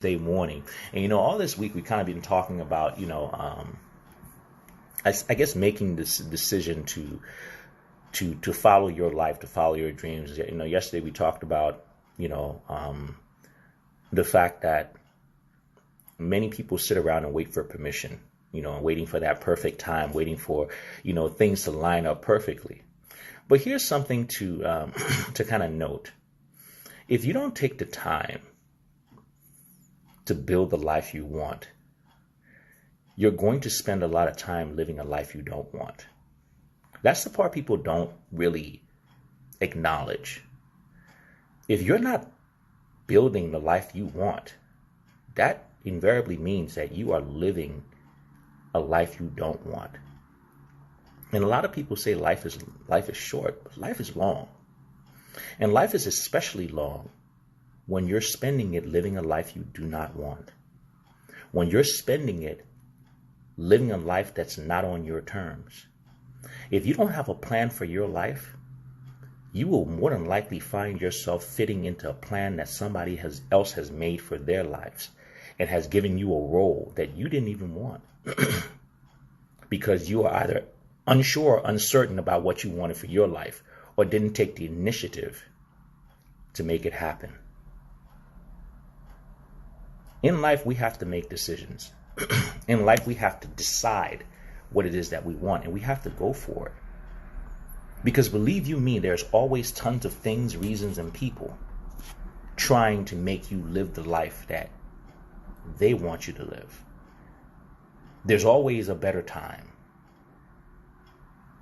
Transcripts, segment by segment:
Thursday morning. And all this week we kind of been talking about, I guess making this decision to follow your life, to follow your dreams. Yesterday we talked about, the fact that many people sit around and wait for permission, waiting for that perfect time, waiting for, things to line up perfectly. But here's something to to kind of note. If you don't take the time to build the life you want, you're going to spend a lot of time living a life you don't want. That's the part people don't really acknowledge. If you're not building the life you want, that invariably means that you are living a life you don't want. And a lot of people say life is short, but life is long. And life is especially long when you're spending it living a life you do not want. When you're spending it living a life that's not on your terms. If you don't have a plan for your life, you will more than likely find yourself fitting into a plan that somebody else has made for their lives and has given you a role that you didn't even want. Because you are either unsure or uncertain about what you wanted for your life, or didn't take the initiative to make it happen. In life, we have to make decisions. In life, we have to decide what it is that we want, and we have to go for it. Because believe you me, there's always tons of things, reasons, and people trying to make you live the life that they want you to live. There's always a better time.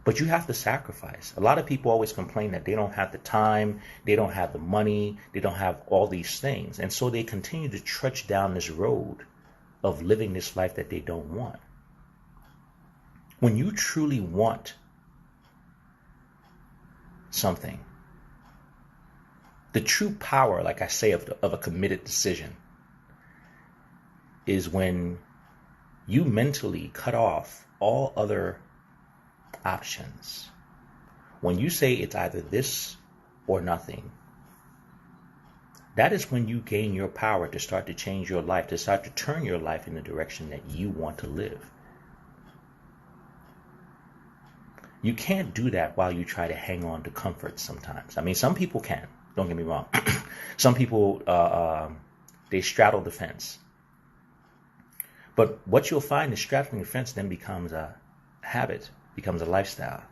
But you have to sacrifice. A lot of people always complain that they don't have the time, they don't have the money, they don't have all these things. And so they continue to trudge down this road of living this life that they don't want. When you truly want something, the true power, like I say, of a committed decision is when you mentally cut off all other options. When you say it's either this or nothing, that is when you gain your power to start to change your life, to start to turn your life in the direction that you want to live. You can't do that while you try to hang on to comfort sometimes. I mean, some people can, don't get me wrong. Some people, they straddle the fence. But what you'll find is straddling the fence then becomes a habit, becomes a lifestyle.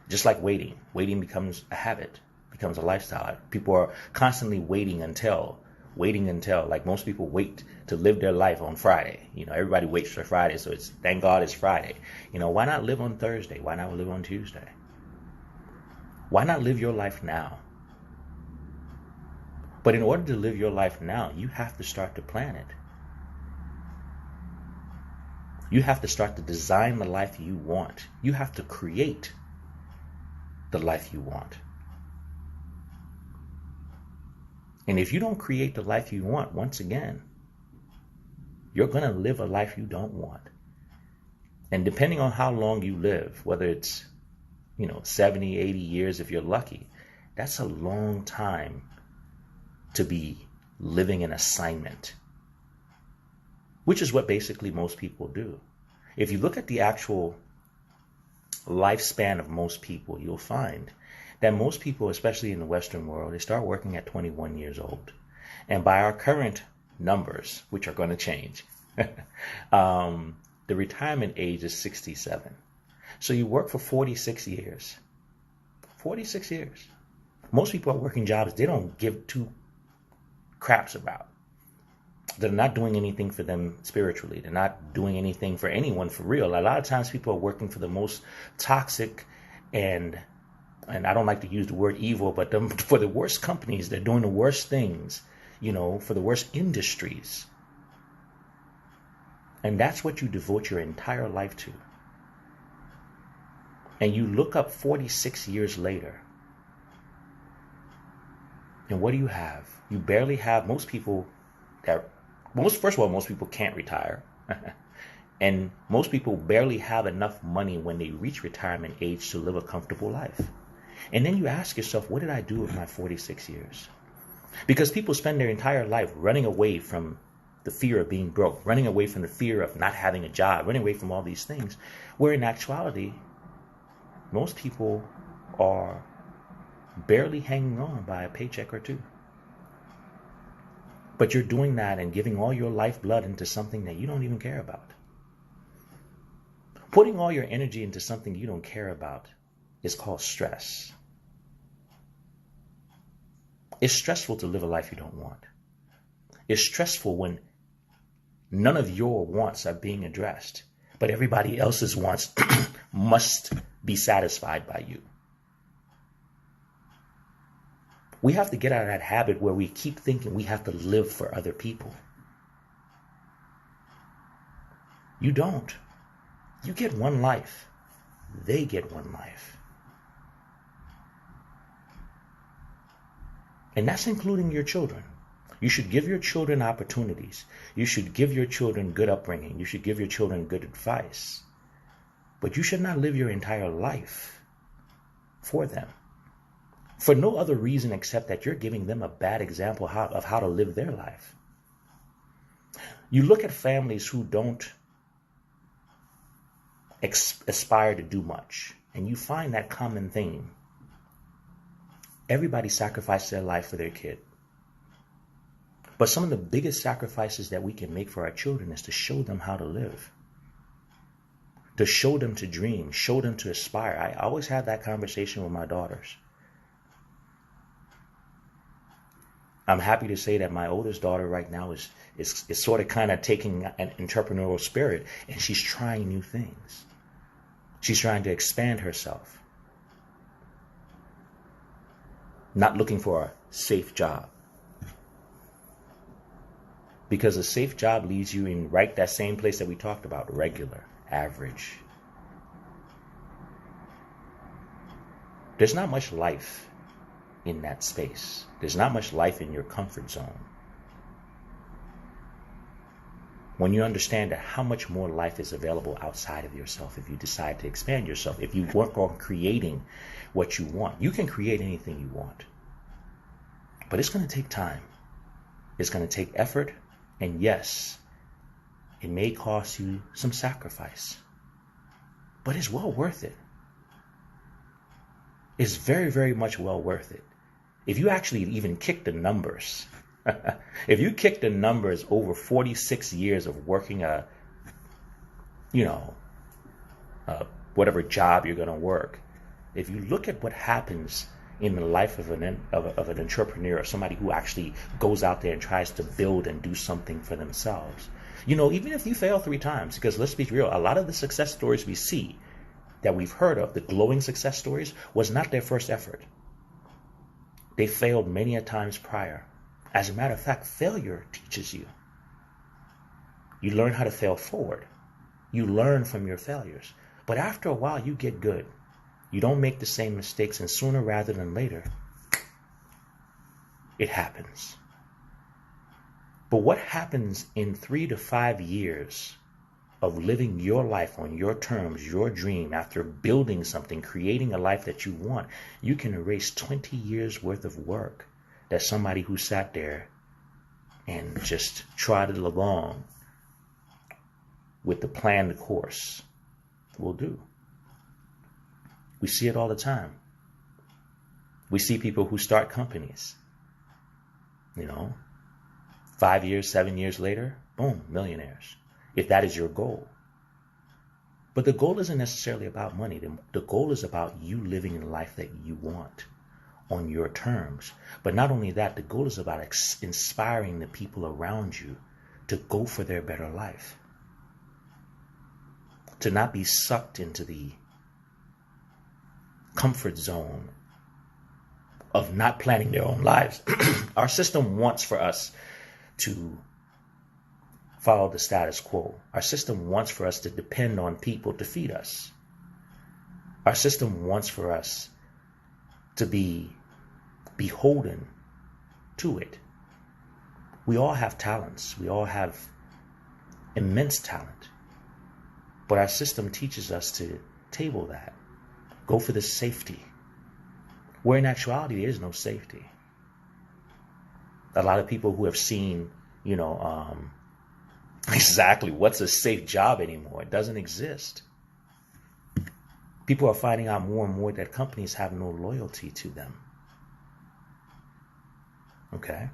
Just like waiting. Waiting becomes a habit, becomes a lifestyle. People are constantly waiting until, like most people wait to live their life on Friday. Everybody waits for Friday, so it's thank God it's Friday. Why not live on Thursday? Why not live on Tuesday? Why not live your life now? But in order to live your life now, you have to start to plan it. You have to start to design the life you want. You have to create the life you want. And if you don't create the life you want, once again, you're going to live a life you don't want. And depending on how long you live, whether it's, 70, 80 years if you're lucky, that's a long time to be living an assignment. Which is what basically most people do. If you look at the actual lifespan of most people, you'll find that most people, especially in the Western world, they start working at 21 years old. And by our current numbers, which are going to change, the retirement age is 67. So you work for 46 years. 46 years. Most people are working jobs they don't give two craps about. They're not doing anything for them spiritually. They're not doing anything for anyone for real. A lot of times people are working for the most toxic and I don't like to use the word evil, but for the worst companies. They're doing the worst things, for the worst industries. And that's what you devote your entire life to. And you look up 46 years later. And what do you have? You barely have most people first of all, most people can't retire. And most people barely have enough money when they reach retirement age to live a comfortable life. And then you ask yourself, what did I do with my 46 years? Because people spend their entire life running away from the fear of being broke, running away from the fear of not having a job, running away from all these things, where in actuality, most people are barely hanging on by a paycheck or two. But you're doing that and giving all your lifeblood into something that you don't even care about. Putting all your energy into something you don't care about is called stress. It's stressful to live a life you don't want. It's stressful when none of your wants are being addressed, but everybody else's wants must be satisfied by you. We have to get out of that habit where we keep thinking we have to live for other people. You don't. You get one life. They get one life. And that's including your children. You should give your children opportunities. You should give your children good upbringing. You should give your children good advice. But you should not live your entire life for them, for no other reason except that you're giving them a bad example of how to live their life. You look at families who don't aspire to do much, and you find that common theme. Everybody sacrificed their life for their kid. But some of the biggest sacrifices that we can make for our children is to show them how to live, to show them to dream, show them to aspire. I always have that conversation with my daughters. I'm happy to say that my oldest daughter right now is sort of kind of taking an entrepreneurial spirit, and she's trying new things. She's trying to expand herself. Not looking for a safe job. Because a safe job leaves you in right that same place that we talked about, regular, average. There's not much life in that space. There's not much life in your comfort zone. When you understand that how much more life is available outside of yourself if you decide to expand yourself, if you work on creating what you want, you can create anything you want. But it's going to take time. It's going to take effort. And yes, it may cost you some sacrifice, but it's well worth it. It's very, very much well worth it. If you actually even kick the numbers, if you kick the numbers over 46 years of working whatever job you're going to work, if you look at what happens in the life of an entrepreneur, somebody who actually goes out there and tries to build and do something for themselves. Even if you fail 3 times, because let's be real, a lot of the success stories we see that we've heard of, the glowing success stories, was not their first effort. They failed many a times prior. As a matter of fact, failure teaches you. You learn how to fail forward. You learn from your failures. But after a while, you get good. You don't make the same mistakes, and sooner rather than later, it happens. But what happens in 3 to 5 years of living your life on your terms, your dream, after building something, creating a life that you want, you can erase 20 years worth of work that somebody who sat there and just trotted along with the planned course will do. We see it all the time. We see people who start companies. 5 years, 7 years later, boom, millionaires. If that is your goal. But the goal isn't necessarily about money. The goal is about you living the life that you want on your terms. But not only that, the goal is about inspiring the people around you to go for their better life. To not be sucked into the comfort zone of not planning their own lives. Our system wants for us to follow the status quo. Our system wants for us to depend on people to feed us. Our system wants for us to be beholden to it. We all have talents. We all have immense talent. But our system teaches us to table that. Go for the safety. Where in actuality, there is no safety. A lot of people who have seen, Exactly. What's a safe job anymore? It doesn't exist. People are finding out more and more that companies have no loyalty to them. Okay.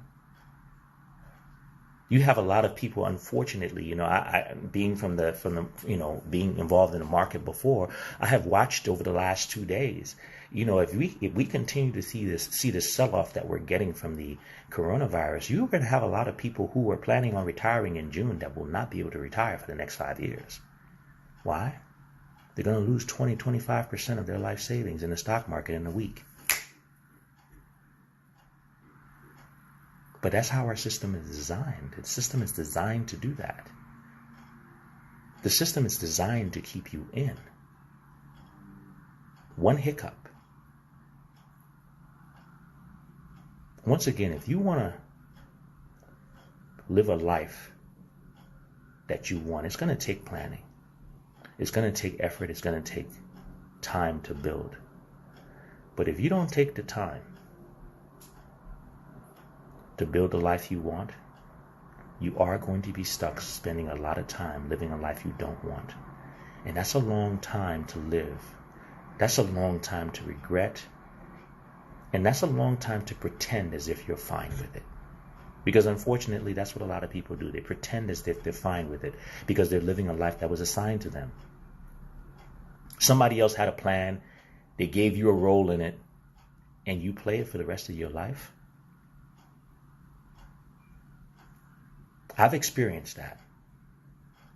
You have a lot of people, unfortunately, I being from the, being involved in the market before, I have watched over the last 2 days, if we continue to see this sell-off that we're getting from the coronavirus, you're going to have a lot of people who are planning on retiring in June that will not be able to retire for the next 5 years. Why? They're going to lose 20-25% of their life savings in the stock market in a week. But that's how our system is designed. The system is designed to do that. The system is designed to keep you in. One hiccup. Once again, if you want to live a life that you want, it's going to take planning. It's going to take effort. It's going to take time to build. But if you don't take the time to build the life you want, you are going to be stuck spending a lot of time living a life you don't want. And that's a long time to live. That's a long time to regret. And that's a long time to pretend as if you're fine with it. Because unfortunately, that's what a lot of people do. They pretend as if they're fine with it because they're living a life that was assigned to them. Somebody else had a plan. They gave you a role in it. And you play it for the rest of your life. I've experienced that.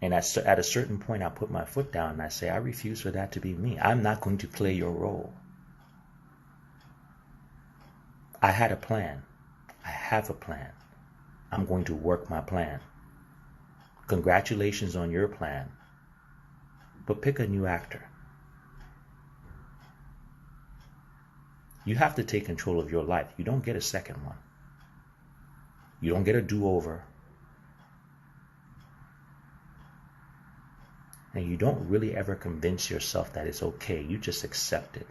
And at a certain point, I put my foot down and I say, I refuse for that to be me. I'm not going to play your role. I had a plan. I have a plan. I'm going to work my plan. Congratulations on your plan. But pick a new actor. You have to take control of your life. You don't get a second one. You don't get a do-over. And you don't really ever convince yourself that it's okay. You just accept it.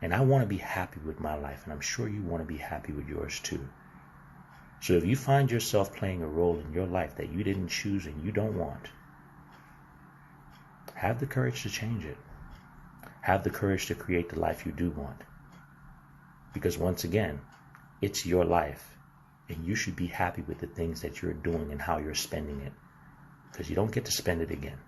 And I want to be happy with my life, and I'm sure you want to be happy with yours too. So if you find yourself playing a role in your life that you didn't choose and you don't want, have the courage to change it. Have the courage to create the life you do want. Because once again, it's your life, and you should be happy with the things that you're doing and how you're spending it. Because you don't get to spend it again.